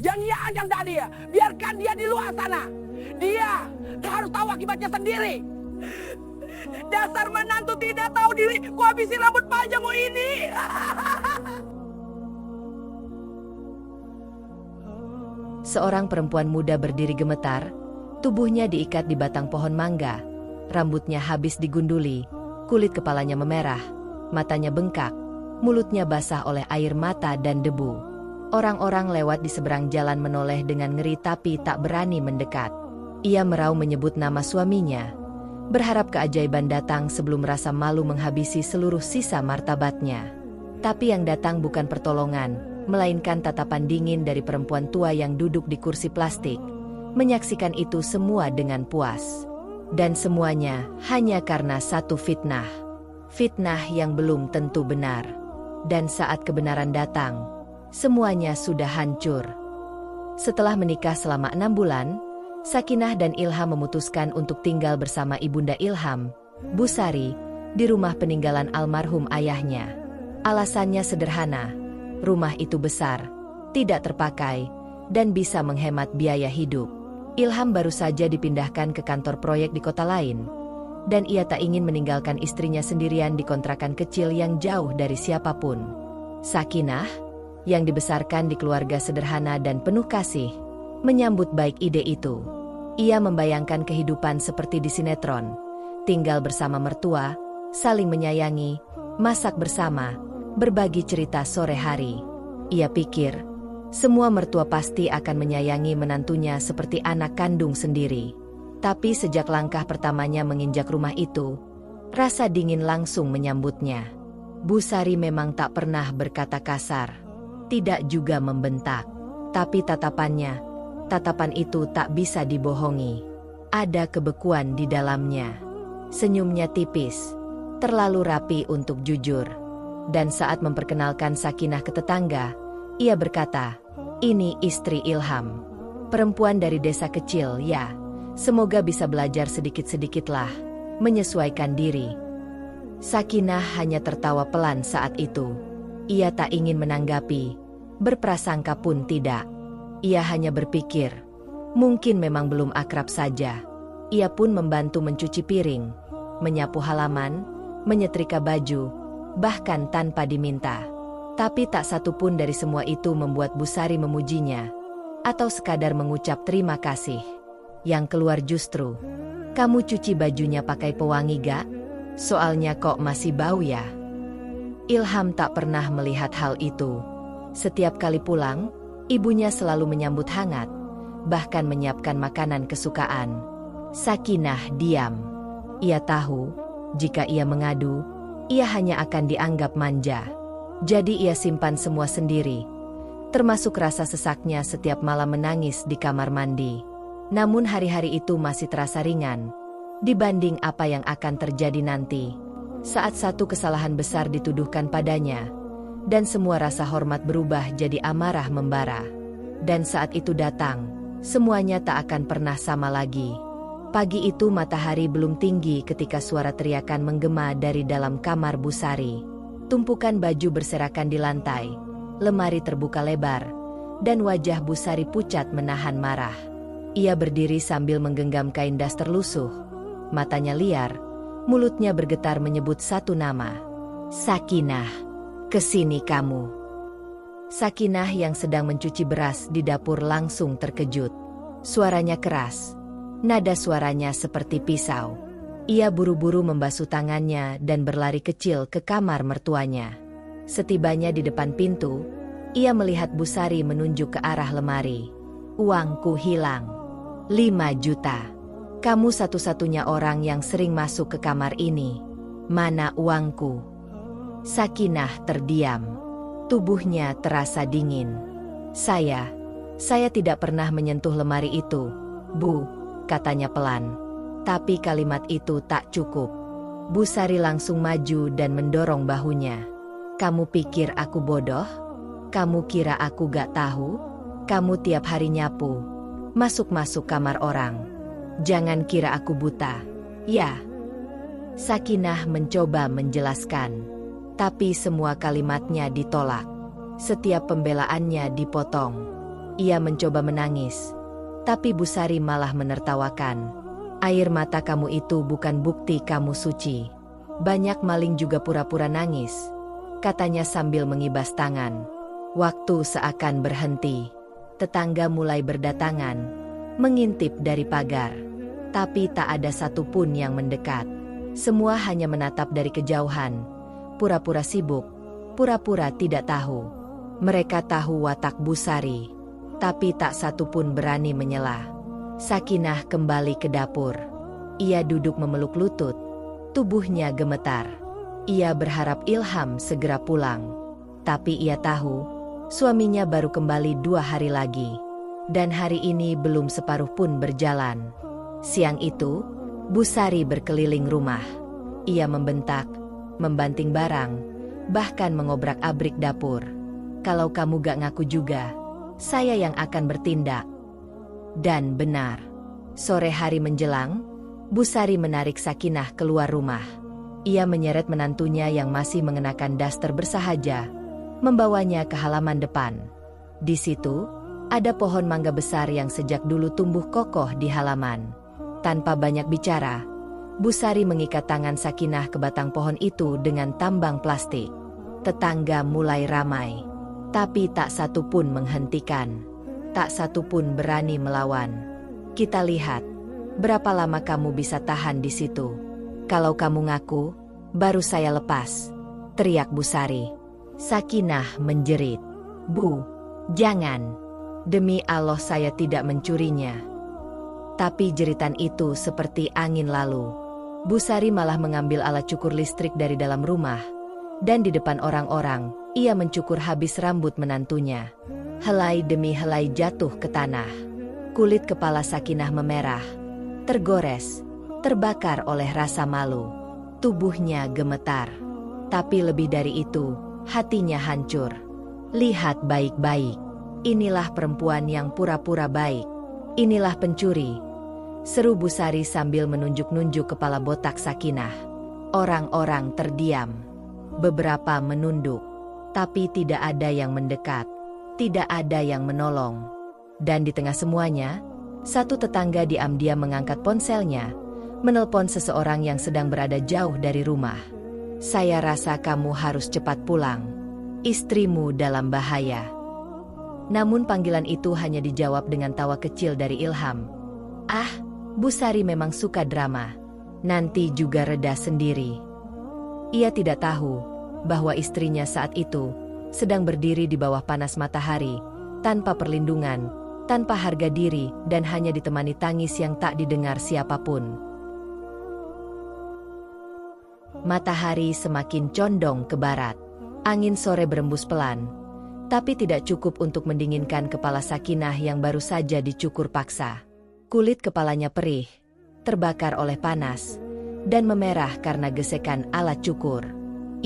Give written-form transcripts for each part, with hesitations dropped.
Jangan ia ancam dia. Biarkan dia di luar sana. Dia harus tahu akibatnya sendiri. Dasar menantu tidak tahu diri. Ku habisi rambut panjangmu ini. Seorang perempuan muda berdiri gemetar, tubuhnya diikat di batang pohon mangga, rambutnya habis digunduli, kulit kepalanya memerah, matanya bengkak, mulutnya basah oleh air mata dan debu. Orang-orang lewat di seberang jalan menoleh dengan ngeri tapi tak berani mendekat. Ia merau menyebut nama suaminya, berharap keajaiban datang sebelum rasa malu menghabisi seluruh sisa martabatnya. Tapi yang datang bukan pertolongan, melainkan tatapan dingin dari perempuan tua yang duduk di kursi plastik, menyaksikan itu semua dengan puas. Dan semuanya hanya karena satu fitnah. Fitnah yang belum tentu benar. Dan saat kebenaran datang, semuanya sudah hancur. Setelah menikah selama 6 bulan, Sakinah dan Ilham memutuskan untuk tinggal bersama ibunda Ilham, Bu Sari, di rumah peninggalan almarhum ayahnya. Alasannya sederhana. Rumah itu besar, tidak terpakai, dan bisa menghemat biaya hidup. Ilham baru saja dipindahkan ke kantor proyek di kota lain, dan ia tak ingin meninggalkan istrinya sendirian di kontrakan kecil yang jauh dari siapapun. Sakinah, yang dibesarkan di keluarga sederhana dan penuh kasih, menyambut baik ide itu. Ia membayangkan kehidupan seperti di sinetron, tinggal bersama mertua, saling menyayangi, masak bersama, berbagi cerita sore hari. Ia pikir, semua mertua pasti akan menyayangi menantunya seperti anak kandung sendiri. Tapi sejak langkah pertamanya menginjak rumah itu, rasa dingin langsung menyambutnya. Bu Sari memang tak pernah berkata kasar, tidak juga membentak. Tapi tatapan itu tak bisa dibohongi. Ada kebekuan di dalamnya. Senyumnya tipis, terlalu rapi untuk jujur. Dan saat memperkenalkan Sakinah ke tetangga, ia berkata, "Ini istri Ilham. Perempuan dari desa kecil, ya. Semoga bisa belajar sedikit-sedikitlah, menyesuaikan diri." Sakinah hanya tertawa pelan saat itu. Ia tak ingin menanggapi, berprasangka pun tidak. Ia hanya berpikir, mungkin memang belum akrab saja. Ia pun membantu mencuci piring, menyapu halaman, menyetrika baju, bahkan tanpa diminta. Tapi tak satu pun dari semua itu membuat Bu Sari memujinya, atau sekadar mengucap terima kasih. Yang keluar justru, "Kamu cuci bajunya pakai pewangi gak? Soalnya kok masih bau ya?" Ilham tak pernah melihat hal itu. Setiap kali pulang, ibunya selalu menyambut hangat, bahkan menyiapkan makanan kesukaan. Sakinah diam. Ia tahu, jika ia mengadu, ia hanya akan dianggap manja. Jadi ia simpan semua sendiri, termasuk rasa sesaknya setiap malam menangis di kamar mandi. Namun hari-hari itu masih terasa ringan dibanding apa yang akan terjadi nanti. Saat satu kesalahan besar dituduhkan padanya, dan semua rasa hormat berubah jadi amarah membara. Dan saat itu datang, semuanya tak akan pernah sama lagi. Pagi itu matahari belum tinggi ketika suara teriakan menggema dari dalam kamar Bu Sari. Tumpukan baju berserakan di lantai, lemari terbuka lebar, dan wajah Bu Sari pucat menahan marah. Ia berdiri sambil menggenggam kain daster lusuh. Matanya liar, mulutnya bergetar menyebut satu nama. "Sakinah, kesini kamu." Sakinah yang sedang mencuci beras di dapur langsung terkejut. Suaranya keras. Nada suaranya seperti pisau. Ia buru-buru membasuh tangannya dan berlari kecil ke kamar mertuanya. Setibanya di depan pintu, ia melihat Bu Sari menunjuk ke arah lemari. "Uangku hilang. 5 juta. Kamu satu-satunya orang yang sering masuk ke kamar ini. Mana uangku?" Sakinah terdiam. Tubuhnya terasa dingin. Saya tidak pernah menyentuh lemari itu, Bu," katanya pelan. Tapi kalimat itu tak cukup. Bu Sari langsung maju dan mendorong bahunya. "Kamu pikir aku bodoh? Kamu kira aku gak tahu? Kamu tiap hari nyapu, masuk-masuk kamar orang. Jangan kira aku buta, ya?" Sakinah mencoba menjelaskan, tapi semua kalimatnya ditolak. Setiap pembelaannya dipotong. Ia mencoba menangis. Tapi Bu Sari malah menertawakan. Air mata kamu itu bukan bukti kamu suci. Banyak maling juga pura-pura nangis, katanya sambil mengibas tangan. Waktu seakan berhenti. Tetangga mulai berdatangan, mengintip dari pagar. Tapi tak ada satupun yang mendekat. Semua hanya menatap dari kejauhan. Pura-pura sibuk, pura-pura tidak tahu. Mereka tahu watak Bu Sari, tapi tak satupun berani menyela. Sakinah kembali ke dapur. Ia duduk memeluk lutut. Tubuhnya gemetar. Ia berharap Ilham segera pulang. Tapi ia tahu, suaminya baru kembali 2 hari lagi. Dan hari ini belum separuh pun berjalan. Siang itu, Bu Sari berkeliling rumah. Ia membentak, membanting barang, bahkan mengobrak-abrik dapur. Kalau kamu gak ngaku juga, saya yang akan bertindak. Dan benar. Sore hari menjelang, Bu Sari menarik Sakinah keluar rumah. Ia menyeret menantunya yang masih mengenakan daster bersahaja, membawanya ke halaman depan. Di situ, ada pohon mangga besar yang sejak dulu tumbuh kokoh di halaman. Tanpa banyak bicara, Bu Sari mengikat tangan Sakinah ke batang pohon itu dengan tambang plastik. Tetangga mulai ramai, tapi tak satu pun menghentikan. Tak satu pun berani melawan. Kita lihat, berapa lama kamu bisa tahan di situ. Kalau kamu ngaku, baru saya lepas, teriak Bu Sari. Sakinah menjerit. Bu, jangan. Demi Allah saya tidak mencurinya. Tapi jeritan itu seperti angin lalu. Bu Sari malah mengambil alat cukur listrik dari dalam rumah. Dan di depan orang-orang, ia mencukur habis rambut menantunya. Helai demi helai jatuh ke tanah. Kulit kepala Sakinah memerah, tergores, terbakar oleh rasa malu. Tubuhnya gemetar. Tapi lebih dari itu, hatinya hancur. Lihat baik-baik. Inilah perempuan yang pura-pura baik. Inilah pencuri. Seru Bu Sari sambil menunjuk-nunjuk kepala botak Sakinah. Orang-orang terdiam. Beberapa menunduk. Tapi tidak ada yang mendekat. Tidak ada yang menolong. Dan di tengah semuanya, satu tetangga diam-diam mengangkat ponselnya, menelpon seseorang yang sedang berada jauh dari rumah. Saya rasa kamu harus cepat pulang. Istrimu dalam bahaya. Namun panggilan itu hanya dijawab dengan tawa kecil dari Ilham. Ah, Bu Sari memang suka drama. Nanti juga reda sendiri. Ia tidak tahu bahwa istrinya saat itu sedang berdiri di bawah panas matahari, tanpa perlindungan, tanpa harga diri, dan hanya ditemani tangis yang tak didengar siapapun. Matahari semakin condong ke barat. Angin sore berembus pelan, tapi tidak cukup untuk mendinginkan kepala Sakinah yang baru saja dicukur paksa. Kulit kepalanya perih, terbakar oleh panas, dan memerah karena gesekan alat cukur.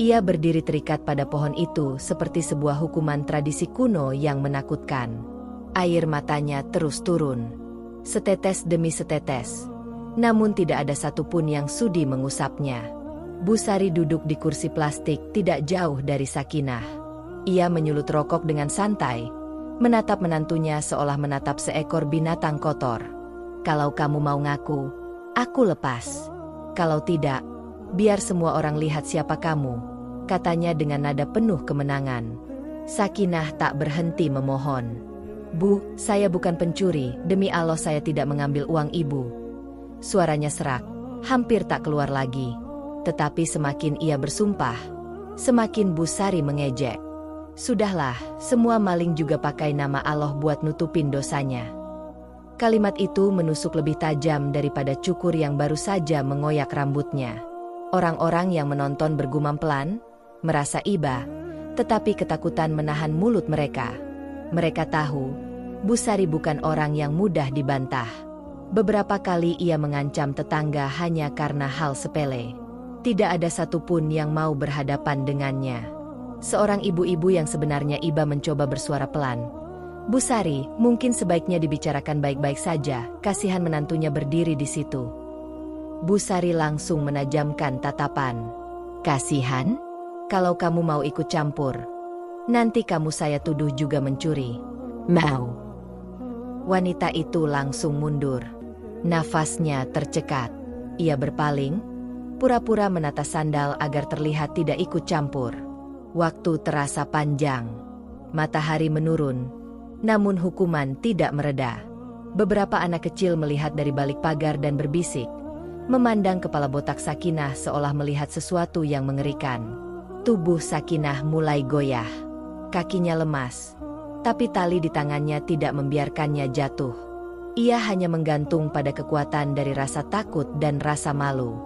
Ia berdiri terikat pada pohon itu seperti sebuah hukuman tradisi kuno yang menakutkan. Air matanya terus turun, setetes demi setetes. Namun tidak ada satupun yang sudi mengusapnya. Bu Sari duduk di kursi plastik tidak jauh dari Sakinah. Ia menyulut rokok dengan santai, menatap menantunya seolah menatap seekor binatang kotor. Kalau kamu mau ngaku, aku lepas. Kalau tidak, biar semua orang lihat siapa kamu, katanya dengan nada penuh kemenangan. Sakinah tak berhenti memohon. Bu, saya bukan pencuri, demi Allah saya tidak mengambil uang ibu. Suaranya serak, hampir tak keluar lagi. Tetapi semakin ia bersumpah, semakin Bu Sari mengejek. Sudahlah, semua maling juga pakai nama Allah buat nutupin dosanya. Kalimat itu menusuk lebih tajam daripada cukur yang baru saja mengoyak rambutnya. Orang-orang yang menonton bergumam pelan, merasa iba, tetapi ketakutan menahan mulut mereka. Mereka tahu, Bu Sari bukan orang yang mudah dibantah. Beberapa kali ia mengancam tetangga hanya karena hal sepele. Tidak ada satupun yang mau berhadapan dengannya. Seorang ibu-ibu yang sebenarnya iba mencoba bersuara pelan. Bu Sari, mungkin sebaiknya dibicarakan baik-baik saja, kasihan menantunya berdiri di situ. Bu Sari langsung menajamkan tatapan. Kasihan? Kalau kamu mau ikut campur, nanti kamu saya tuduh juga mencuri. Mau? Wanita itu langsung mundur. Nafasnya tercekat. Ia berpaling, pura-pura menata sandal agar terlihat tidak ikut campur. Waktu terasa panjang. Matahari menurun, namun hukuman tidak mereda. Beberapa anak kecil melihat dari balik pagar dan berbisik, memandang kepala botak Sakinah seolah melihat sesuatu yang mengerikan. Tubuh Sakinah mulai goyah. Kakinya lemas, tapi tali di tangannya tidak membiarkannya jatuh. Ia hanya menggantung pada kekuatan dari rasa takut dan rasa malu.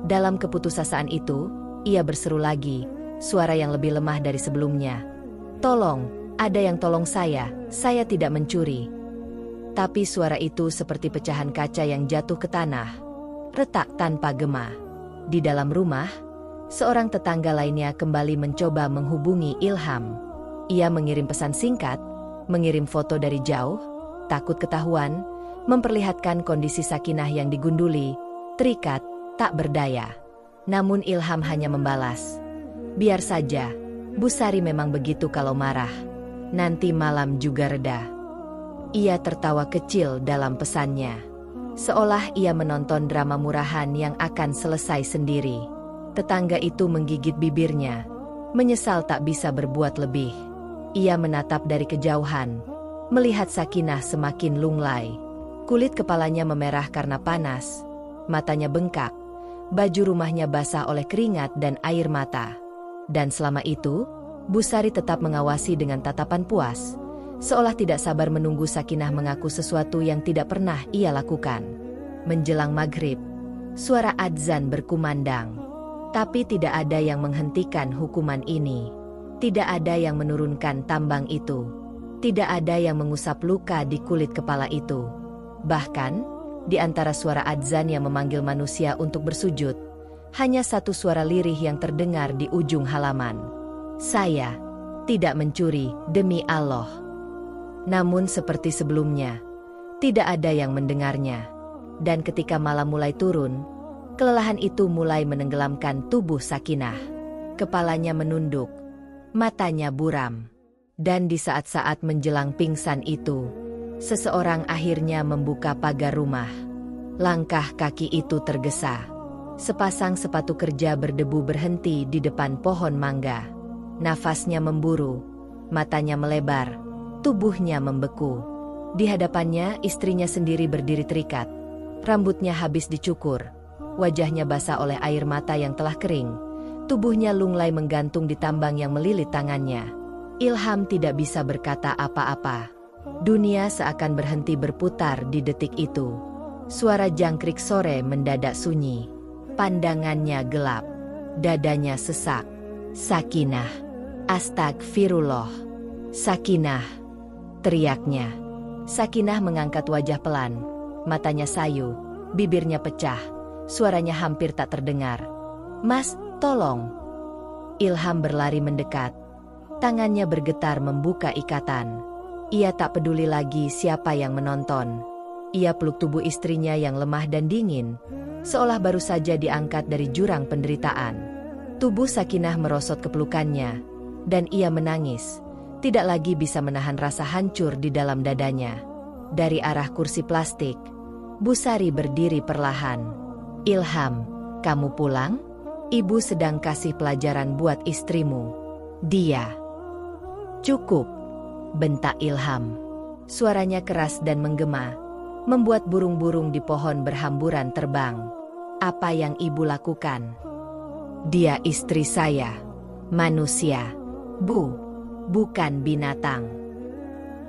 Dalam keputusasaan itu, ia berseru lagi, suara yang lebih lemah dari sebelumnya. "Tolong, ada yang tolong saya tidak mencuri." Tapi suara itu seperti pecahan kaca yang jatuh ke tanah, retak tanpa gema. Di dalam rumah, seorang tetangga lainnya kembali mencoba menghubungi Ilham. Ia mengirim pesan singkat, mengirim foto dari jauh, takut ketahuan, memperlihatkan kondisi Sakinah yang digunduli, terikat, tak berdaya. Namun Ilham hanya membalas, "Biar saja, Bu Sari memang begitu kalau marah. Nanti malam juga reda." Ia tertawa kecil dalam pesannya, seolah ia menonton drama murahan yang akan selesai sendiri. Tetangga itu menggigit bibirnya, menyesal tak bisa berbuat lebih. Ia menatap dari kejauhan, melihat Sakinah semakin lunglai. Kulit kepalanya memerah karena panas, matanya bengkak, baju rumahnya basah oleh keringat dan air mata. Dan selama itu, Bu Sari tetap mengawasi dengan tatapan puas, seolah tidak sabar menunggu Sakinah mengaku sesuatu yang tidak pernah ia lakukan. Menjelang maghrib, suara adzan berkumandang. Tapi tidak ada yang menghentikan hukuman ini. Tidak ada yang menurunkan tambang itu. Tidak ada yang mengusap luka di kulit kepala itu. Bahkan, di antara suara adzan yang memanggil manusia untuk bersujud, hanya satu suara lirih yang terdengar di ujung halaman. "Saya tidak mencuri, demi Allah." Namun seperti sebelumnya, tidak ada yang mendengarnya. Dan ketika malam mulai turun, kelelahan itu mulai menenggelamkan tubuh Sakinah. Kepalanya menunduk, matanya buram. Dan di saat-saat menjelang pingsan itu, seseorang akhirnya membuka pagar rumah. Langkah kaki itu tergesa. Sepasang sepatu kerja berdebu berhenti di depan pohon mangga. Nafasnya memburu, matanya melebar, tubuhnya membeku. Di hadapannya istrinya sendiri berdiri terikat. Rambutnya habis dicukur, wajahnya basah oleh air mata yang telah kering. Tubuhnya lunglai menggantung di tambang yang melilit tangannya. Ilham tidak bisa berkata apa-apa. Dunia seakan berhenti berputar di detik itu. Suara jangkrik sore mendadak sunyi. Pandangannya gelap. Dadanya sesak. "Sakinah. Astagfirullah. Sakinah," teriaknya. Sakinah mengangkat wajah pelan. Matanya sayu, bibirnya pecah. Suaranya hampir tak terdengar. "Mas, tolong." Ilham berlari mendekat. Tangannya bergetar membuka ikatan. Ia tak peduli lagi siapa yang menonton. Ia peluk tubuh istrinya yang lemah dan dingin, seolah baru saja diangkat dari jurang penderitaan. Tubuh Sakinah merosot ke pelukannya, dan ia menangis. Tidak lagi bisa menahan rasa hancur di dalam dadanya. Dari arah kursi plastik, Bu Sari berdiri perlahan. "Ilham, kamu pulang? Ibu sedang kasih pelajaran buat istrimu." "Dia." "Cukup," bentak Ilham. Suaranya keras dan menggema, membuat burung-burung di pohon berhamburan terbang. "Apa yang ibu lakukan?" "Dia istri saya. Manusia, Bu, bukan binatang."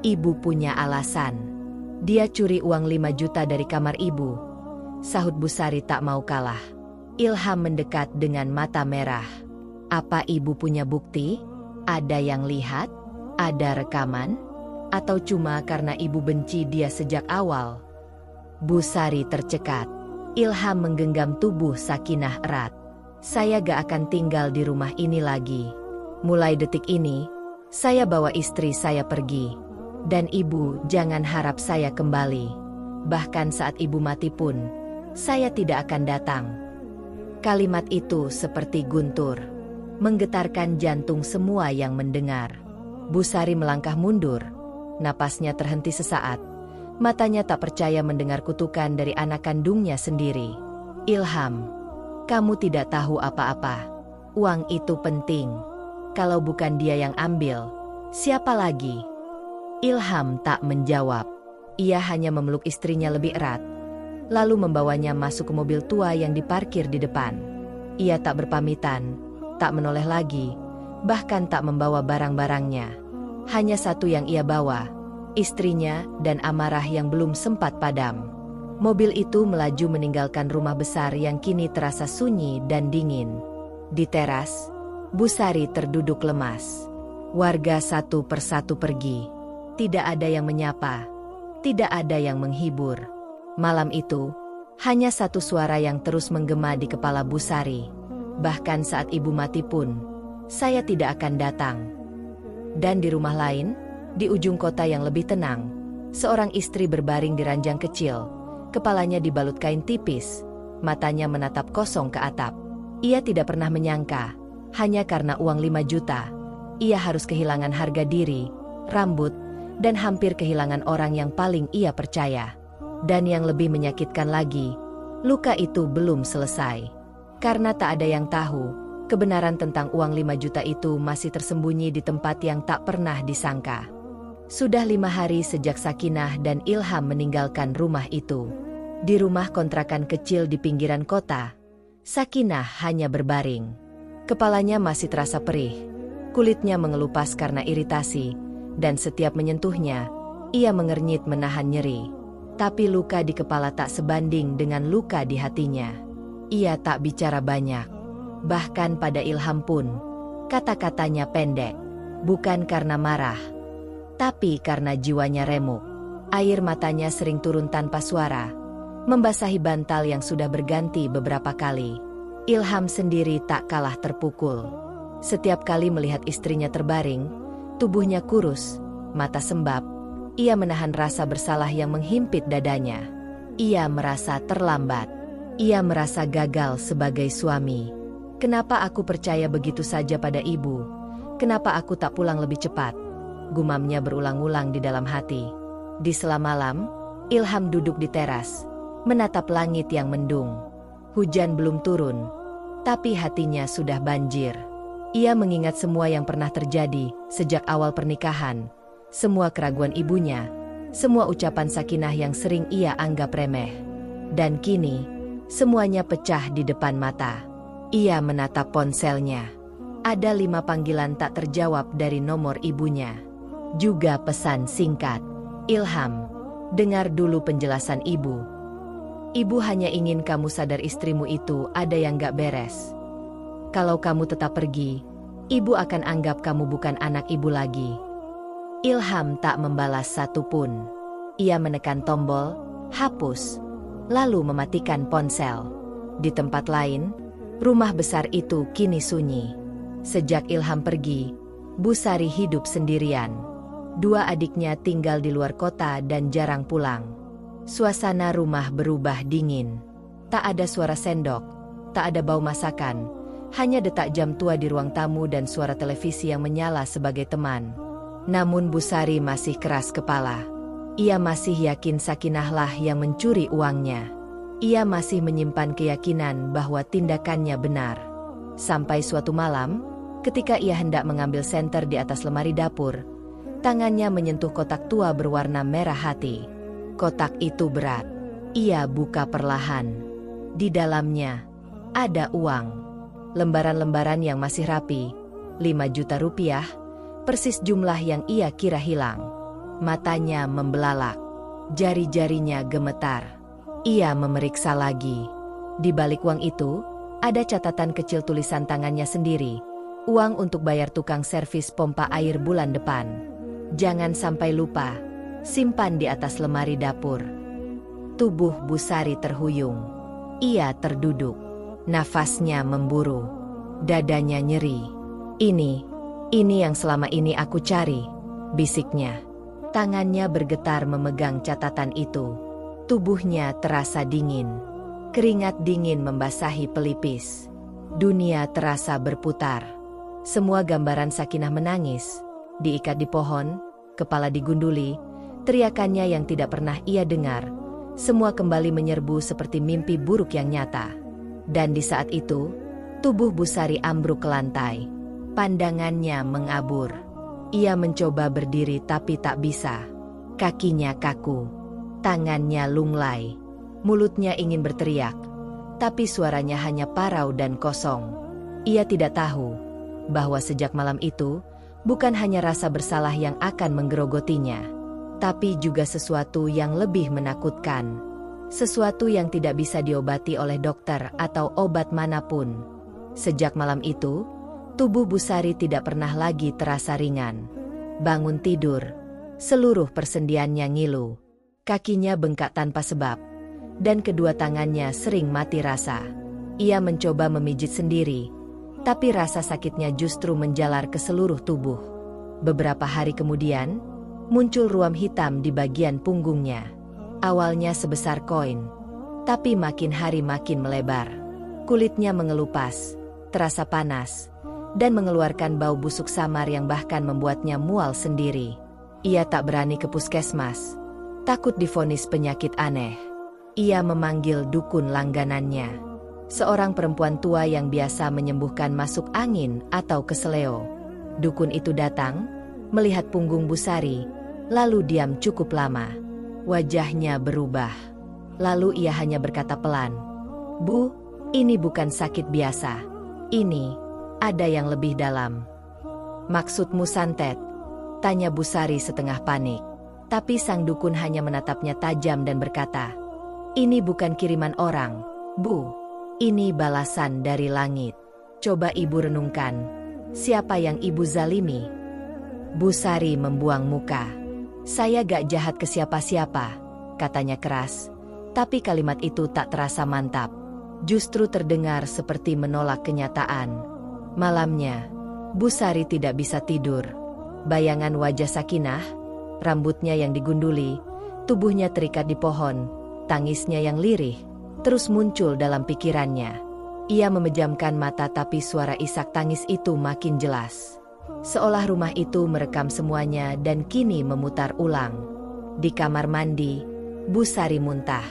"Ibu punya alasan. Dia curi uang 5 juta dari kamar ibu," sahut Bu Sari tak mau kalah. Ilham mendekat dengan mata merah. "Apa ibu punya bukti? Ada yang lihat? Ada rekaman? Atau cuma karena ibu benci dia sejak awal?" Bu Sari tercekat. Ilham menggenggam tubuh Sakinah erat. "Saya gak akan tinggal di rumah ini lagi. Mulai detik ini, saya bawa istri saya pergi. Dan ibu jangan harap saya kembali. Bahkan saat ibu mati pun, saya tidak akan datang." Kalimat itu seperti guntur, menggetarkan jantung semua yang mendengar. Bu Sari melangkah mundur, napasnya terhenti sesaat, Matanya tak percaya mendengar kutukan dari anak kandungnya sendiri. Ilham, kamu tidak tahu apa-apa. Uang itu penting. Kalau bukan dia yang ambil, siapa lagi? Ilham tak menjawab. Ia hanya memeluk istrinya lebih erat, lalu membawanya masuk ke mobil tua yang diparkir di depan. Ia tak berpamitan, tak menoleh lagi, bahkan tak membawa barang-barangnya. Hanya satu yang ia bawa, istrinya dan amarah yang belum sempat padam. Mobil itu melaju meninggalkan rumah besar yang kini terasa sunyi dan dingin. Di teras, Bu Sari terduduk lemas. Warga satu persatu pergi. Tidak ada yang menyapa, tidak ada yang menghibur. Malam itu, hanya satu suara yang terus menggema di kepala Bu Sari. Bahkan saat ibu mati pun, saya tidak akan datang. Dan di rumah lain, di ujung kota yang lebih tenang, seorang istri berbaring di ranjang kecil, kepalanya dibalut kain tipis, matanya menatap kosong ke atap. Ia tidak pernah menyangka, hanya karena uang 5 juta, ia harus kehilangan harga diri, rambut, dan hampir kehilangan orang yang paling ia percaya. Dan yang lebih menyakitkan lagi, luka itu belum selesai. Karena tak ada yang tahu, kebenaran tentang uang 5 juta itu masih tersembunyi di tempat yang tak pernah disangka. Sudah 5 hari sejak Sakinah dan Ilham meninggalkan rumah itu. Di rumah kontrakan kecil di pinggiran kota, Sakinah hanya berbaring. Kepalanya masih terasa perih, kulitnya mengelupas karena iritasi, dan setiap menyentuhnya, ia mengernyit menahan nyeri. Tapi luka di kepala tak sebanding dengan luka di hatinya. Ia tak bicara banyak. Bahkan pada Ilham pun, kata-katanya pendek. Bukan karena marah, tapi karena jiwanya remuk. Air matanya sering turun tanpa suara, membasahi bantal yang sudah berganti beberapa kali. Ilham sendiri tak kalah terpukul. Setiap kali melihat istrinya terbaring, tubuhnya kurus, mata sembab, ia menahan rasa bersalah yang menghimpit dadanya. Ia merasa terlambat. Ia merasa gagal sebagai suami. Kenapa aku percaya begitu saja pada ibu? Kenapa aku tak pulang lebih cepat? Gumamnya berulang-ulang di dalam hati. Di sela malam, Ilham duduk di teras, menatap langit yang mendung. Hujan belum turun, tapi hatinya sudah banjir. Ia mengingat semua yang pernah terjadi sejak awal pernikahan, semua keraguan ibunya, semua ucapan Sakinah yang sering ia anggap remeh. Dan kini, semuanya pecah di depan mata. Ia menatap ponselnya. Ada 5 panggilan tak terjawab dari nomor ibunya. Juga pesan singkat. Ilham, dengar dulu penjelasan ibu. Ibu hanya ingin kamu sadar istrimu itu ada yang gak beres. Kalau kamu tetap pergi, ibu akan anggap kamu bukan anak ibu lagi. Ilham tak membalas satupun. Ia menekan tombol, hapus, lalu mematikan ponsel. Di tempat lain, rumah besar itu kini sunyi. Sejak Ilham pergi, Bu Sari hidup sendirian. 2 adiknya tinggal di luar kota dan jarang pulang. Suasana rumah berubah dingin. Tak ada suara sendok, tak ada bau masakan. Hanya detak jam tua di ruang tamu dan suara televisi yang menyala sebagai teman. Namun Bu Sari masih keras kepala. Ia masih yakin Sakinahlah yang mencuri uangnya. Ia masih menyimpan keyakinan bahwa tindakannya benar. Sampai suatu malam, ketika ia hendak mengambil senter di atas lemari dapur, tangannya menyentuh kotak tua berwarna merah hati. Kotak itu berat. Ia buka perlahan. Di dalamnya, ada uang. Lembaran-lembaran yang masih rapi, 5 juta rupiah, persis jumlah yang ia kira hilang. Matanya membelalak, jari-jarinya gemetar. Ia memeriksa lagi. Di balik uang itu, ada catatan kecil tulisan tangannya sendiri. Uang untuk bayar tukang servis pompa air bulan depan. Jangan sampai lupa, simpan di atas lemari dapur. Tubuh Bu Sari terhuyung. Ia terduduk. Nafasnya memburu, dadanya nyeri. Ini yang selama ini aku cari, bisiknya. Tangannya bergetar memegang catatan itu. Tubuhnya terasa dingin. Keringat dingin membasahi pelipis. Dunia terasa berputar. Semua gambaran Sakinah menangis, diikat di pohon, kepala digunduli, Teriakannya yang tidak pernah ia dengar, semua kembali menyerbu seperti mimpi buruk yang nyata. Dan di saat itu, tubuh Busari ambruk ke lantai. Pandangannya mengabur. Ia mencoba berdiri tapi tak bisa. Kakinya kaku, tangannya lunglai, mulutnya ingin berteriak, tapi suaranya hanya parau dan kosong. Ia tidak tahu bahwa sejak malam itu, bukan hanya rasa bersalah yang akan menggerogotinya, tapi juga sesuatu yang lebih menakutkan. Sesuatu yang tidak bisa diobati oleh dokter atau obat manapun. Sejak malam itu, tubuh Busari tidak pernah lagi terasa ringan. Bangun tidur, seluruh persendiannya ngilu. Kakinya bengkak tanpa sebab, dan kedua tangannya sering mati rasa. Ia mencoba memijit sendiri, tapi rasa sakitnya justru menjalar ke seluruh tubuh. Beberapa hari kemudian, muncul ruam hitam di bagian punggungnya. Awalnya sebesar koin, tapi makin hari makin melebar. Kulitnya mengelupas, terasa panas, dan mengeluarkan bau busuk samar yang bahkan membuatnya mual sendiri. Ia tak berani ke puskesmas, takut divonis penyakit aneh. Ia memanggil dukun langganannya, seorang perempuan tua yang biasa menyembuhkan masuk angin atau keseleo. Dukun itu datang, melihat punggung Busari, lalu diam cukup lama. Wajahnya berubah. Lalu ia hanya berkata pelan, "Bu, ini bukan sakit biasa. Ini ada yang lebih dalam." "Maksudmu santet?" tanya Busari setengah panik. Tapi sang dukun hanya menatapnya tajam dan berkata, "Ini bukan kiriman orang, Bu. Ini balasan dari langit. Coba ibu renungkan, siapa yang ibu zalimi?" Busari membuang muka. "Saya gak jahat ke siapa-siapa," katanya keras. Tapi kalimat itu tak terasa mantap. Justru terdengar seperti menolak kenyataan. Malamnya, Busari tidak bisa tidur. Bayangan wajah Sakinah, rambutnya yang digunduli, tubuhnya terikat di pohon, tangisnya yang lirih, terus muncul dalam pikirannya. Ia memejamkan mata tapi suara isak tangis itu makin jelas. Seolah rumah itu merekam semuanya dan kini memutar ulang. Di kamar mandi, Busari muntah.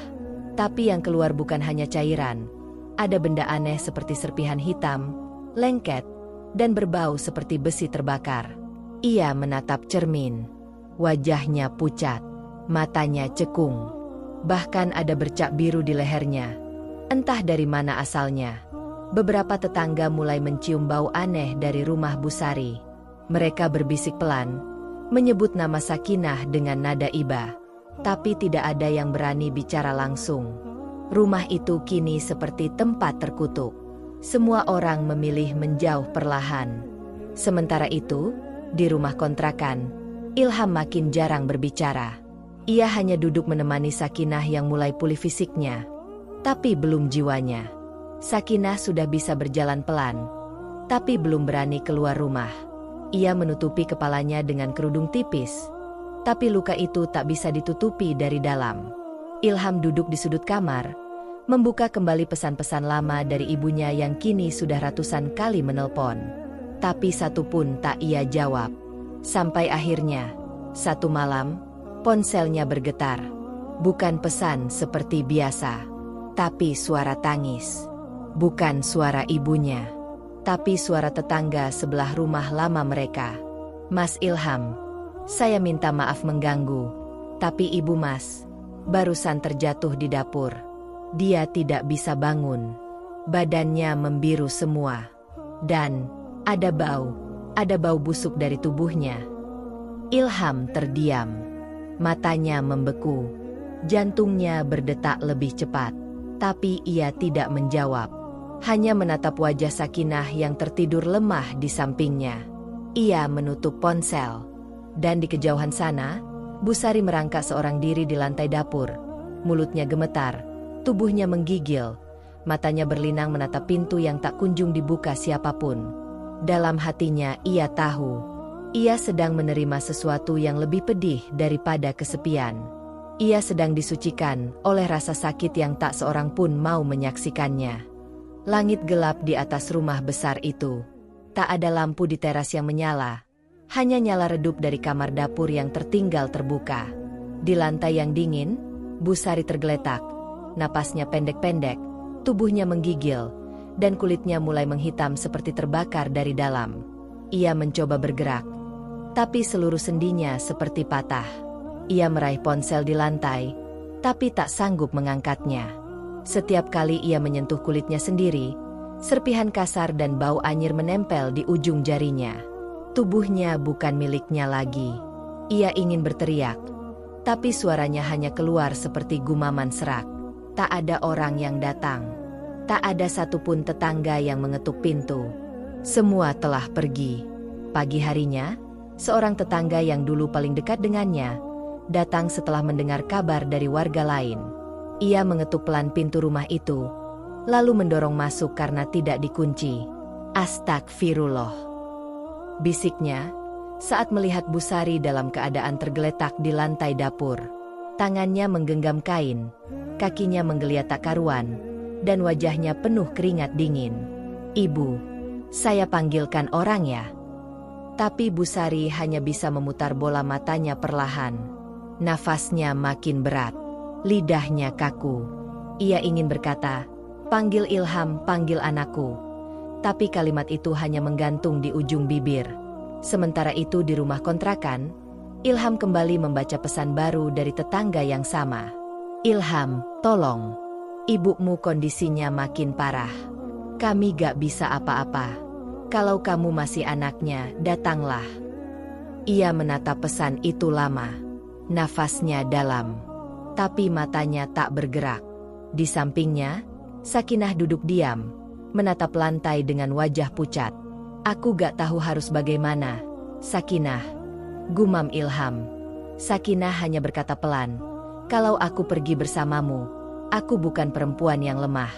Tapi yang keluar bukan hanya cairan. Ada benda aneh seperti serpihan hitam, lengket, dan berbau seperti besi terbakar. Ia menatap cermin. Wajahnya pucat, matanya cekung. Bahkan ada bercak biru di lehernya. Entah dari mana asalnya. Beberapa tetangga mulai mencium bau aneh dari rumah Busari. Mereka berbisik pelan, menyebut nama Sakinah dengan nada iba. Tapi tidak ada yang berani bicara langsung. Rumah itu kini seperti tempat terkutuk. Semua orang memilih menjauh perlahan. Sementara itu, di rumah kontrakan, Ilham makin jarang berbicara. Ia hanya duduk menemani Sakinah yang mulai pulih fisiknya, tapi belum jiwanya. Sakinah sudah bisa berjalan pelan, tapi belum berani keluar rumah. Ia menutupi kepalanya dengan kerudung tipis, tapi luka itu tak bisa ditutupi dari dalam. Ilham duduk di sudut kamar, membuka kembali pesan-pesan lama dari ibunya yang kini sudah ratusan kali menelpon. Tapi satu pun tak ia jawab. Sampai akhirnya, satu malam, ponselnya bergetar. Bukan pesan seperti biasa, tapi suara tangis. Bukan suara ibunya, tapi suara tetangga sebelah rumah lama mereka. "Mas Ilham, saya minta maaf mengganggu, tapi ibu Mas barusan terjatuh di dapur. Dia tidak bisa bangun. Badannya membiru semua. Dan ada bau busuk dari tubuhnya." Ilham terdiam. Matanya membeku. Jantungnya berdetak lebih cepat. Tapi ia tidak menjawab. Hanya menatap wajah Sakinah yang tertidur lemah di sampingnya. Ia menutup ponsel. Dan di kejauhan sana, Busari merangkak seorang diri di lantai dapur. Mulutnya gemetar, tubuhnya menggigil. Matanya berlinang menatap pintu yang tak kunjung dibuka siapapun. Dalam hatinya ia tahu, ia sedang menerima sesuatu yang lebih pedih daripada kesepian. Ia sedang disucikan oleh rasa sakit yang tak seorang pun mau menyaksikannya. Langit gelap di atas rumah besar itu. Tak ada lampu di teras yang menyala. Hanya nyala redup dari kamar dapur yang tertinggal terbuka. Di lantai yang dingin, Bu Sari tergeletak. Napasnya pendek-pendek, tubuhnya menggigil, dan kulitnya mulai menghitam seperti terbakar dari dalam. Ia mencoba bergerak, tapi seluruh sendinya seperti patah. Ia meraih ponsel di lantai, tapi tak sanggup mengangkatnya. Setiap kali ia menyentuh kulitnya sendiri, serpihan kasar dan bau anyir menempel di ujung jarinya. Tubuhnya bukan miliknya lagi. Ia ingin berteriak, tapi suaranya hanya keluar seperti gumaman serak. Tak ada orang yang datang. Tak ada satupun tetangga yang mengetuk pintu. Semua telah pergi. Pagi harinya, seorang tetangga yang dulu paling dekat dengannya datang setelah mendengar kabar dari warga lain. Ia mengetuk pelan pintu rumah itu, lalu mendorong masuk karena tidak dikunci. "Astagfirullah," bisiknya saat melihat Bu Sari dalam keadaan tergeletak di lantai dapur. Tangannya menggenggam kain, kakinya menggeliat tak karuan, dan wajahnya penuh keringat dingin. "Ibu, saya panggilkan orang ya?" Tapi Bu Sari hanya bisa memutar bola matanya perlahan. Nafasnya makin berat, lidahnya kaku. Ia ingin berkata, "Panggil Ilham, panggil anakku." Tapi kalimat itu hanya menggantung di ujung bibir. Sementara itu di rumah kontrakan, Ilham kembali membaca pesan baru dari tetangga yang sama. "Ilham, tolong. Ibumu kondisinya makin parah. Kami gak bisa apa-apa. Kalau kamu masih anaknya, datanglah." Ia menatap pesan itu lama. Nafasnya dalam, tapi matanya tak bergerak. Di sampingnya, Sakinah duduk diam, menatap lantai dengan wajah pucat. "Aku gak tahu harus bagaimana, Sakinah," gumam Ilham. Sakinah hanya berkata pelan, "Kalau aku pergi bersamamu, aku bukan perempuan yang lemah.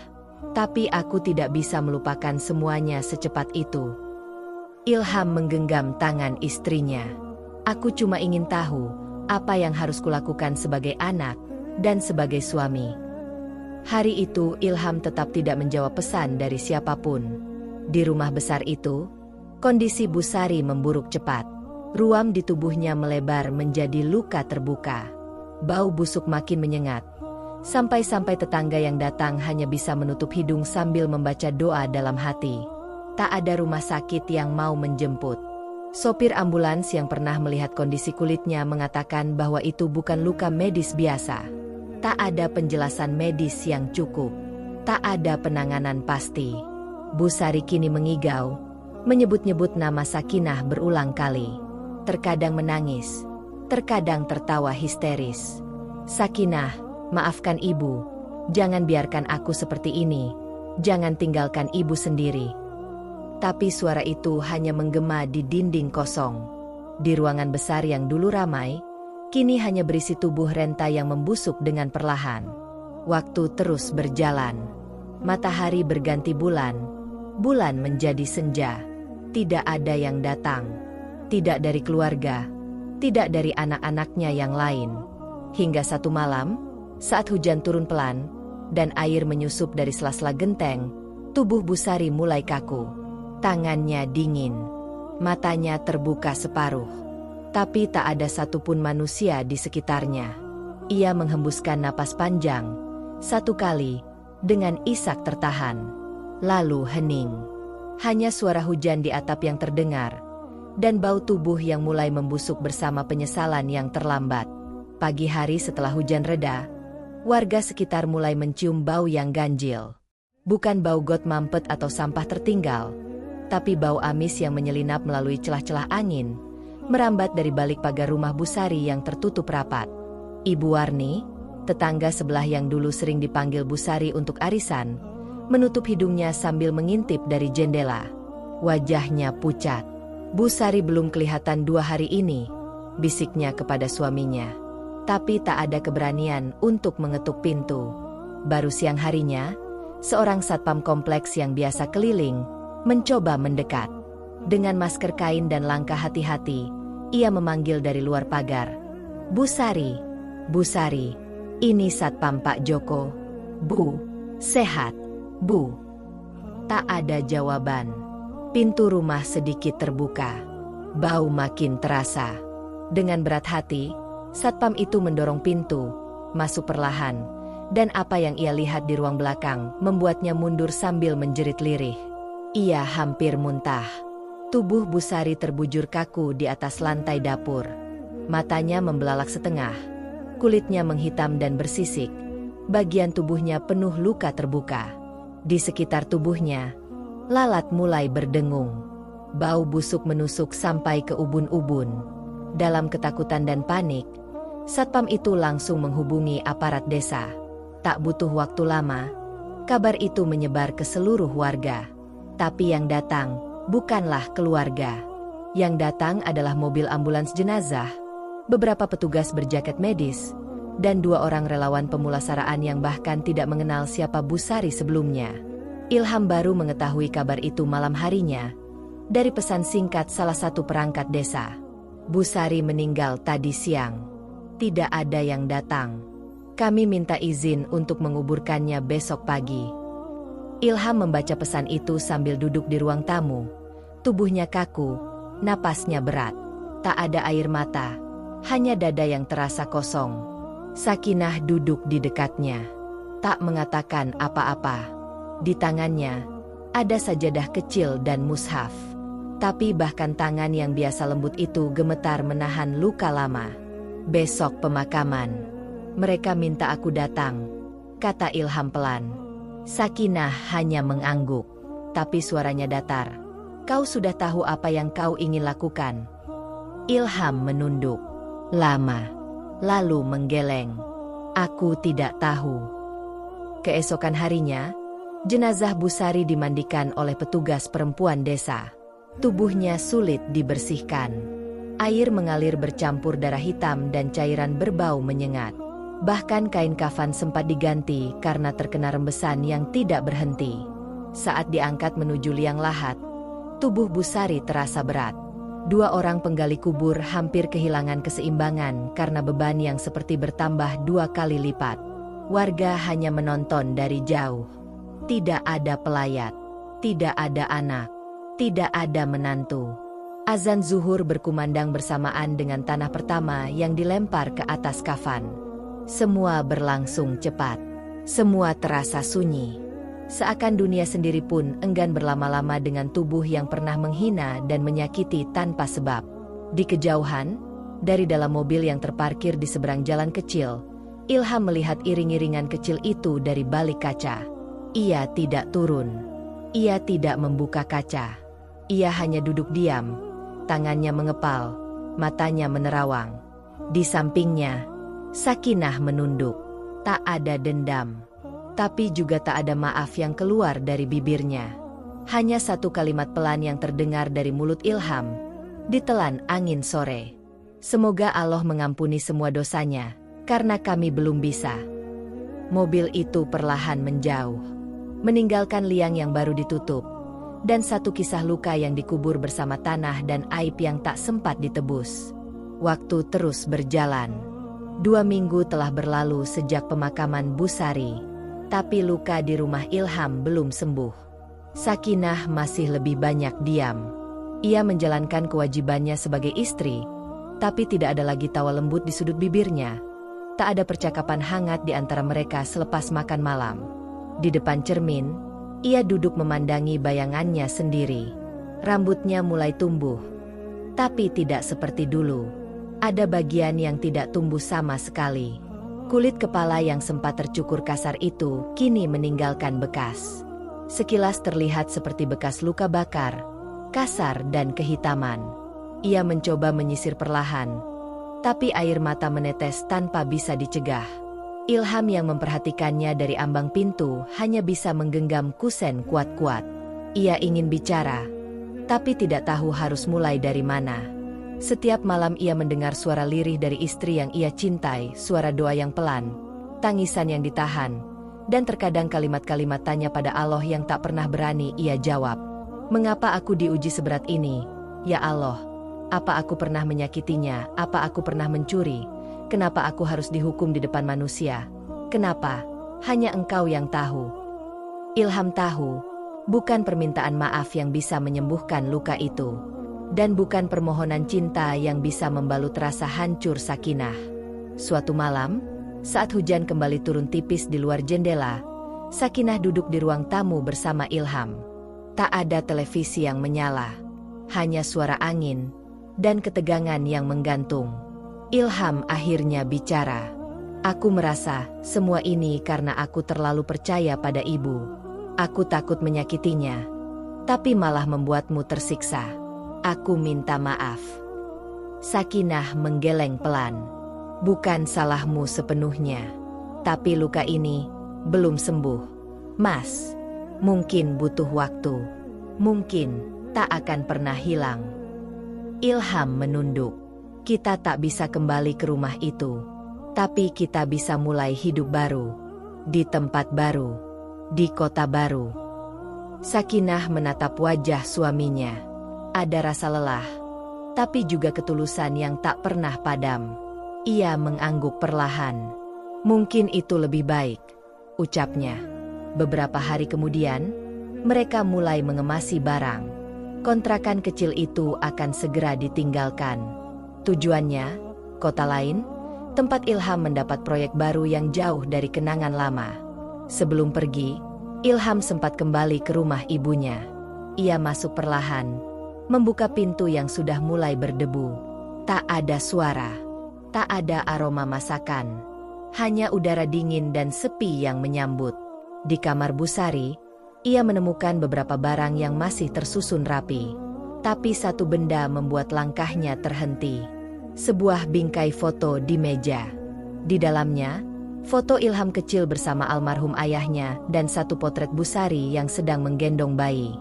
Tapi aku tidak bisa melupakan semuanya secepat itu." Ilham menggenggam tangan istrinya. "Aku cuma ingin tahu apa yang harus kulakukan sebagai anak dan sebagai suami." Hari itu Ilham tetap tidak menjawab pesan dari siapapun. Di rumah besar itu, kondisi Bu Sari memburuk cepat. Ruam di tubuhnya melebar menjadi luka terbuka. Bau busuk makin menyengat. Sampai-sampai tetangga yang datang hanya bisa menutup hidung sambil membaca doa dalam hati. Tak ada rumah sakit yang mau menjemput. Sopir ambulans yang pernah melihat kondisi kulitnya mengatakan bahwa itu bukan luka medis biasa. Tak ada penjelasan medis yang cukup. Tak ada penanganan pasti. Bu Sari kini mengigau, menyebut-nyebut nama Sakinah berulang kali. Terkadang menangis, terkadang tertawa histeris. "Sakinah, maafkan ibu. Jangan biarkan aku seperti ini. Jangan tinggalkan ibu sendiri." Tapi suara itu hanya menggema di dinding kosong. Di ruangan besar yang dulu ramai, kini hanya berisi tubuh renta yang membusuk dengan perlahan. Waktu terus berjalan. Matahari berganti bulan. Bulan menjadi senja. Tidak ada yang datang. Tidak dari keluarga. Tidak dari anak-anaknya yang lain. Hingga satu malam, saat hujan turun pelan, dan air menyusup dari sela-sela genteng, tubuh Bu Sari mulai kaku. Tangannya dingin, matanya terbuka separuh, tapi tak ada satupun manusia di sekitarnya. Ia menghembuskan napas panjang, satu kali, dengan isak tertahan. Lalu hening. Hanya suara hujan di atap yang terdengar, dan bau tubuh yang mulai membusuk bersama penyesalan yang terlambat. Pagi hari setelah hujan reda, warga sekitar mulai mencium bau yang ganjil. Bukan bau got mampet atau sampah tertinggal, tapi bau amis yang menyelinap melalui celah-celah angin, merambat dari balik pagar rumah Bu Sari yang tertutup rapat. Ibu Warni, tetangga sebelah yang dulu sering dipanggil Bu Sari untuk arisan, menutup hidungnya sambil mengintip dari jendela. Wajahnya pucat. "Bu Sari belum kelihatan 2 hari ini," bisiknya kepada suaminya. Tapi tak ada keberanian untuk mengetuk pintu. Baru siang harinya, seorang satpam kompleks yang biasa keliling, mencoba mendekat. Dengan masker kain dan langkah hati-hati, ia memanggil dari luar pagar. "Bu Sari, Bu Sari, ini Satpam Pak Joko." "Bu, sehat, Bu." Tak ada jawaban. Pintu rumah sedikit terbuka. Bau makin terasa. Dengan berat hati, Satpam itu mendorong pintu, masuk perlahan, dan apa yang ia lihat di ruang belakang membuatnya mundur sambil menjerit lirih. Ia hampir muntah. Tubuh Busari terbujur kaku di atas lantai dapur. Matanya membelalak setengah. Kulitnya menghitam dan bersisik. Bagian tubuhnya penuh luka terbuka. Di sekitar tubuhnya, lalat mulai berdengung. Bau busuk menusuk sampai ke ubun-ubun. Dalam ketakutan dan panik, satpam itu langsung menghubungi aparat desa. Tak butuh waktu lama, kabar itu menyebar ke seluruh warga. Tapi yang datang bukanlah keluarga. Yang datang adalah mobil ambulans jenazah, beberapa petugas berjaket medis, dan 2 orang relawan pemulasaraan yang bahkan tidak mengenal siapa Busari sebelumnya. Ilham baru mengetahui kabar itu malam harinya, dari pesan singkat salah satu perangkat desa. Busari meninggal tadi siang. Tidak ada yang datang. Kami minta izin untuk menguburkannya besok pagi. Ilham membaca pesan itu sambil duduk di ruang tamu. Tubuhnya kaku, napasnya berat. Tak ada air mata, hanya dada yang terasa kosong. Sakinah duduk di dekatnya, tak mengatakan apa-apa. Di tangannya, ada sajadah kecil dan mushaf. Tapi bahkan tangan yang biasa lembut itu gemetar menahan luka lama. Besok pemakaman. Mereka minta aku datang, kata Ilham pelan. Sakinah hanya mengangguk, tapi suaranya datar. Kau sudah tahu apa yang kau ingin lakukan? Ilham menunduk. Lama. Lalu menggeleng. Aku tidak tahu. Keesokan harinya, jenazah Busari dimandikan oleh petugas perempuan desa. Tubuhnya sulit dibersihkan. Air mengalir bercampur darah hitam dan cairan berbau menyengat. Bahkan kain kafan sempat diganti karena terkena rembesan yang tidak berhenti. Saat diangkat menuju liang lahat, tubuh Busari terasa berat. 2 orang penggali kubur hampir kehilangan keseimbangan karena beban yang seperti bertambah 2 kali lipat. Warga hanya menonton dari jauh. Tidak ada pelayat, tidak ada anak, tidak ada menantu. Azan zuhur berkumandang bersamaan dengan tanah pertama yang dilempar ke atas kafan. Semua berlangsung cepat. Semua terasa sunyi. Seakan dunia sendiri pun enggan berlama-lama dengan tubuh yang pernah menghina dan menyakiti tanpa sebab. Di kejauhan, dari dalam mobil yang terparkir di seberang jalan kecil, Ilham melihat iring-iringan kecil itu dari balik kaca. Ia tidak turun. Ia tidak membuka kaca. Ia hanya duduk diam, tangannya mengepal, matanya menerawang. Di sampingnya, Sakinah menunduk. Tak ada dendam. Tapi juga tak ada maaf yang keluar dari bibirnya. Hanya satu kalimat pelan yang terdengar dari mulut Ilham. Ditelan angin sore. Semoga Allah mengampuni semua dosanya, karena kami belum bisa. Mobil itu perlahan menjauh, meninggalkan liang yang baru ditutup, dan satu kisah luka yang dikubur bersama tanah dan aib yang tak sempat ditebus. Waktu terus berjalan. 2 minggu telah berlalu sejak pemakaman Busari. Tapi luka di rumah Ilham belum sembuh. Sakinah masih lebih banyak diam. Ia menjalankan kewajibannya sebagai istri, tapi tidak ada lagi tawa lembut di sudut bibirnya. Tak ada percakapan hangat di antara mereka selepas makan malam. Di depan cermin, ia duduk memandangi bayangannya sendiri. Rambutnya mulai tumbuh, tapi tidak seperti dulu. Ada bagian yang tidak tumbuh sama sekali. Kulit kepala yang sempat tercukur kasar itu kini meninggalkan bekas. Sekilas terlihat seperti bekas luka bakar, kasar dan kehitaman. Ia mencoba menyisir perlahan, tapi air mata menetes tanpa bisa dicegah. Ilham yang memperhatikannya dari ambang pintu hanya bisa menggenggam kusen kuat-kuat. Ia ingin bicara, tapi tidak tahu harus mulai dari mana. Setiap malam ia mendengar suara lirih dari istri yang ia cintai, suara doa yang pelan, tangisan yang ditahan, dan terkadang kalimat-kalimat tanya pada Allah yang tak pernah berani ia jawab. Mengapa aku diuji seberat ini? Ya Allah, apa aku pernah menyakitinya? Apa aku pernah mencuri? Kenapa aku harus dihukum di depan manusia? Kenapa? Hanya Engkau yang tahu. Ilham tahu, bukan permintaan maaf yang bisa menyembuhkan luka itu. Dan bukan permohonan cinta yang bisa membalut rasa hancur Sakinah. Suatu malam, saat hujan kembali turun tipis di luar jendela, Sakinah duduk di ruang tamu bersama Ilham. Tak ada televisi yang menyala, hanya suara angin dan ketegangan yang menggantung. Ilham akhirnya bicara. Aku merasa semua ini karena aku terlalu percaya pada ibu. Aku takut menyakitinya, tapi malah membuatmu tersiksa. Aku minta maaf. Sakinah menggeleng pelan. Bukan salahmu sepenuhnya, tapi luka ini belum sembuh. Mas, mungkin butuh waktu. Mungkin tak akan pernah hilang. Ilham menunduk. Kita tak bisa kembali ke rumah itu, tapi kita bisa mulai hidup baru. Di tempat baru, di kota baru. Sakinah menatap wajah suaminya. Ada rasa lelah, tapi juga ketulusan yang tak pernah padam. Ia mengangguk perlahan. Mungkin itu lebih baik, ucapnya. Beberapa hari kemudian, mereka mulai mengemasi barang. Kontrakan kecil itu akan segera ditinggalkan. Tujuannya, kota lain, tempat Ilham mendapat proyek baru yang jauh dari kenangan lama. Sebelum pergi, Ilham sempat kembali ke rumah ibunya. Ia masuk perlahan, membuka pintu yang sudah mulai berdebu. Tak ada suara, tak ada aroma masakan. Hanya udara dingin dan sepi yang menyambut. Di kamar Busari, ia menemukan beberapa barang yang masih tersusun rapi. Tapi satu benda membuat langkahnya terhenti. Sebuah bingkai foto di meja. Di dalamnya, foto Ilham kecil bersama almarhum ayahnya dan satu potret Busari yang sedang menggendong bayi.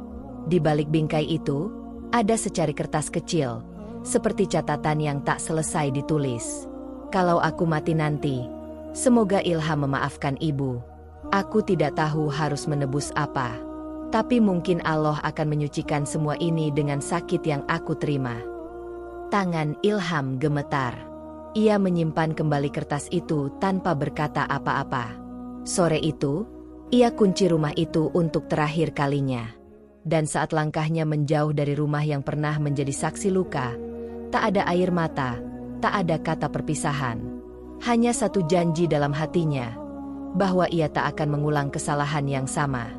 Di balik bingkai itu, ada secari kertas kecil, seperti catatan yang tak selesai ditulis. Kalau aku mati nanti, semoga Ilham memaafkan ibu. Aku tidak tahu harus menebus apa. Tapi mungkin Allah akan menyucikan semua ini dengan sakit yang aku terima. Tangan Ilham gemetar. Ia menyimpan kembali kertas itu tanpa berkata apa-apa. Sore itu, ia kunci rumah itu untuk terakhir kalinya. Dan saat langkahnya menjauh dari rumah yang pernah menjadi saksi luka, tak ada air mata, tak ada kata perpisahan. Hanya satu janji dalam hatinya, bahwa ia tak akan mengulang kesalahan yang sama.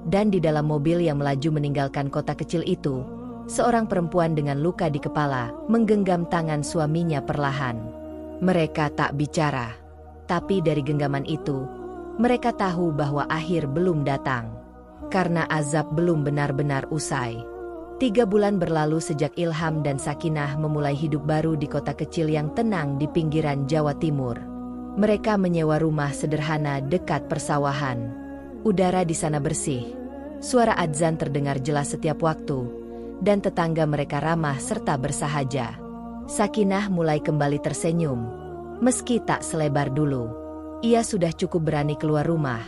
Dan di dalam mobil yang melaju meninggalkan kota kecil itu, seorang perempuan dengan luka di kepala menggenggam tangan suaminya perlahan. Mereka tak bicara, tapi dari genggaman itu, mereka tahu bahwa akhir belum datang. Karena azab belum benar-benar usai. 3 bulan berlalu sejak Ilham dan Sakinah memulai hidup baru di kota kecil yang tenang di pinggiran Jawa Timur. Mereka menyewa rumah sederhana dekat persawahan. Udara di sana bersih, suara adzan terdengar jelas setiap waktu, dan tetangga mereka ramah serta bersahaja. Sakinah mulai kembali tersenyum, meski tak selebar dulu. Ia sudah cukup berani keluar rumah,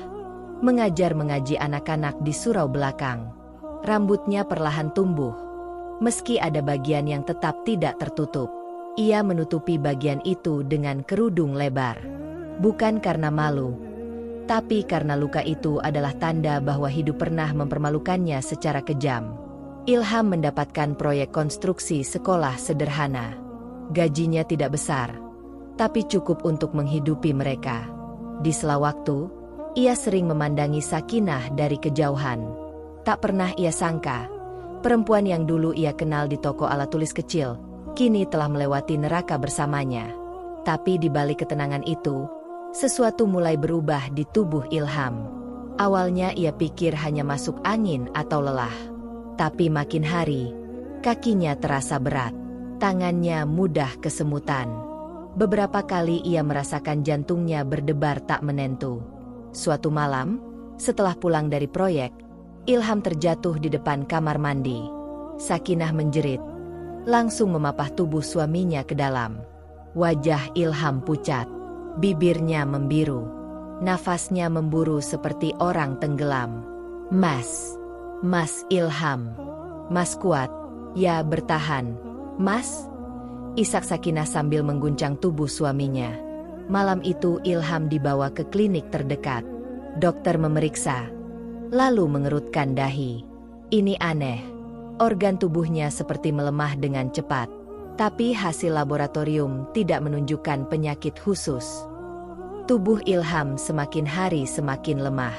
mengajar mengaji anak-anak di surau belakang. Rambutnya perlahan tumbuh, meski ada bagian yang tetap tidak tertutup. Ia menutupi bagian itu dengan kerudung lebar. Bukan karena malu, tapi karena luka itu adalah tanda bahwa hidup pernah mempermalukannya secara kejam. Ilham mendapatkan proyek konstruksi sekolah sederhana. Gajinya tidak besar, tapi cukup untuk menghidupi mereka. Di sela waktu, ia sering memandangi Sakinah dari kejauhan. Tak pernah ia sangka, perempuan yang dulu ia kenal di toko alat tulis kecil, kini telah melewati neraka bersamanya. Tapi di balik ketenangan itu, sesuatu mulai berubah di tubuh Ilham. Awalnya ia pikir hanya masuk angin atau lelah. Tapi makin hari, kakinya terasa berat. Tangannya mudah kesemutan. Beberapa kali ia merasakan jantungnya berdebar tak menentu. Suatu malam, setelah pulang dari proyek, Ilham terjatuh di depan kamar mandi. Sakinah menjerit, langsung memapah tubuh suaminya ke dalam. Wajah Ilham pucat, bibirnya membiru, nafasnya memburu seperti orang tenggelam. Mas Ilham, Mas kuat, ya bertahan, Mas. Isak Sakinah sambil mengguncang tubuh suaminya. Malam itu Ilham dibawa ke klinik terdekat. Dokter memeriksa, lalu mengerutkan dahi. Ini aneh, organ tubuhnya seperti melemah dengan cepat. Tapi hasil laboratorium tidak menunjukkan penyakit khusus. Tubuh Ilham semakin hari semakin lemah.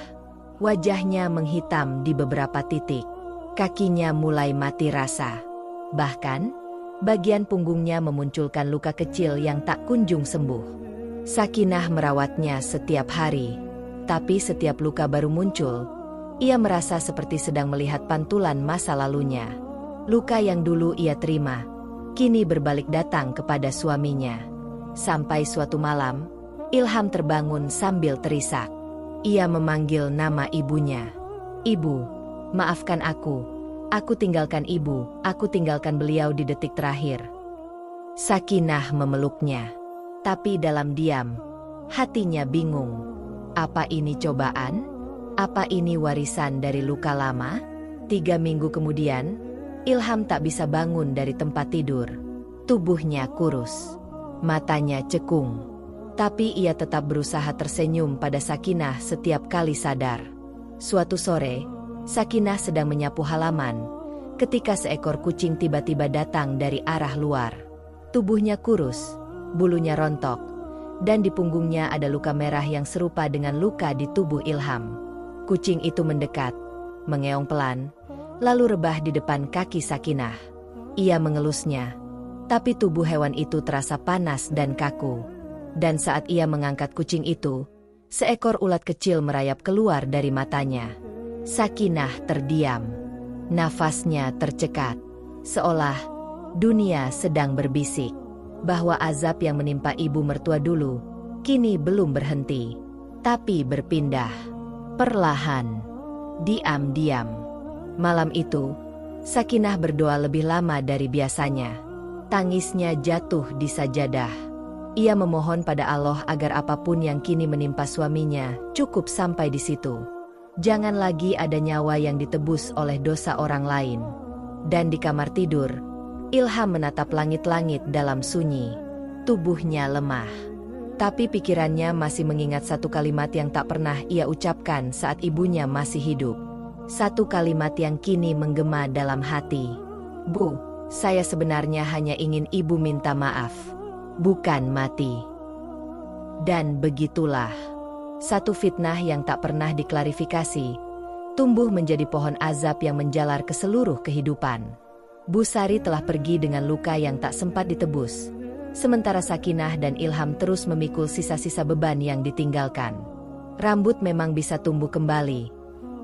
Wajahnya menghitam di beberapa titik. Kakinya mulai mati rasa. Bahkan, bagian punggungnya memunculkan luka kecil yang tak kunjung sembuh. Sakinah merawatnya setiap hari. Tapi setiap luka baru muncul, ia merasa seperti sedang melihat pantulan masa lalunya. Luka yang dulu ia terima, kini berbalik datang kepada suaminya. Sampai suatu malam, Ilham terbangun sambil terisak. Ia memanggil nama ibunya. "Ibu, maafkan aku. Aku tinggalkan ibu, aku tinggalkan beliau di detik terakhir." Sakinah memeluknya. Tapi dalam diam, hatinya bingung. Apa ini cobaan? Apa ini warisan dari luka lama? 3 minggu kemudian, Ilham tak bisa bangun dari tempat tidur. Tubuhnya kurus. Matanya cekung. Tapi ia tetap berusaha tersenyum pada Sakinah setiap kali sadar. Suatu sore, Sakinah sedang menyapu halaman, ketika seekor kucing tiba-tiba datang dari arah luar. Tubuhnya kurus, bulunya rontok, dan di punggungnya ada luka merah yang serupa dengan luka di tubuh Ilham. Kucing itu mendekat, mengeong pelan, lalu rebah di depan kaki Sakinah. Ia mengelusnya, tapi tubuh hewan itu terasa panas dan kaku. Dan saat ia mengangkat kucing itu, seekor ulat kecil merayap keluar dari matanya. Sakinah terdiam. Nafasnya tercekat, seolah dunia sedang berbisik bahwa azab yang menimpa ibu mertua dulu kini belum berhenti, tapi berpindah perlahan, diam-diam. Malam itu, Sakinah berdoa lebih lama dari biasanya. Tangisnya jatuh di sajadah. Ia memohon pada Allah agar apapun yang kini menimpa suaminya cukup sampai di situ. Jangan lagi ada nyawa yang ditebus oleh dosa orang lain. Dan di kamar tidur, Ilham menatap langit-langit dalam sunyi. Tubuhnya lemah. Tapi pikirannya masih mengingat satu kalimat yang tak pernah ia ucapkan saat ibunya masih hidup. Satu kalimat yang kini menggema dalam hati. "Bu, saya sebenarnya hanya ingin ibu minta maaf, bukan mati." Dan begitulah, satu fitnah yang tak pernah diklarifikasi, tumbuh menjadi pohon azab yang menjalar ke seluruh kehidupan. Bu Sari telah pergi dengan luka yang tak sempat ditebus, sementara Sakinah dan Ilham terus memikul sisa-sisa beban yang ditinggalkan. Rambut memang bisa tumbuh kembali,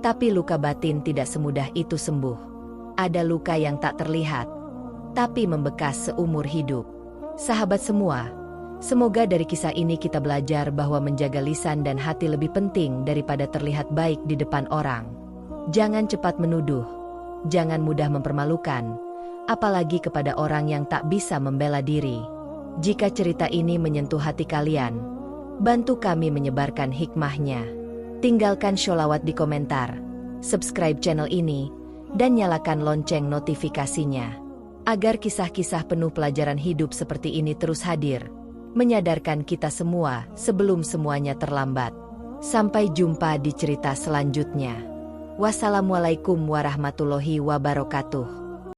tapi luka batin tidak semudah itu sembuh. Ada luka yang tak terlihat, tapi membekas seumur hidup. Sahabat semua, semoga dari kisah ini kita belajar bahwa menjaga lisan dan hati lebih penting daripada terlihat baik di depan orang. Jangan cepat menuduh, jangan mudah mempermalukan, apalagi kepada orang yang tak bisa membela diri. Jika cerita ini menyentuh hati kalian, bantu kami menyebarkan hikmahnya. Tinggalkan sholawat di komentar, subscribe channel ini, dan nyalakan lonceng notifikasinya, agar kisah-kisah penuh pelajaran hidup seperti ini terus hadir, menyadarkan kita semua sebelum semuanya terlambat. Sampai jumpa di cerita selanjutnya. Wassalamualaikum warahmatullahi wabarakatuh.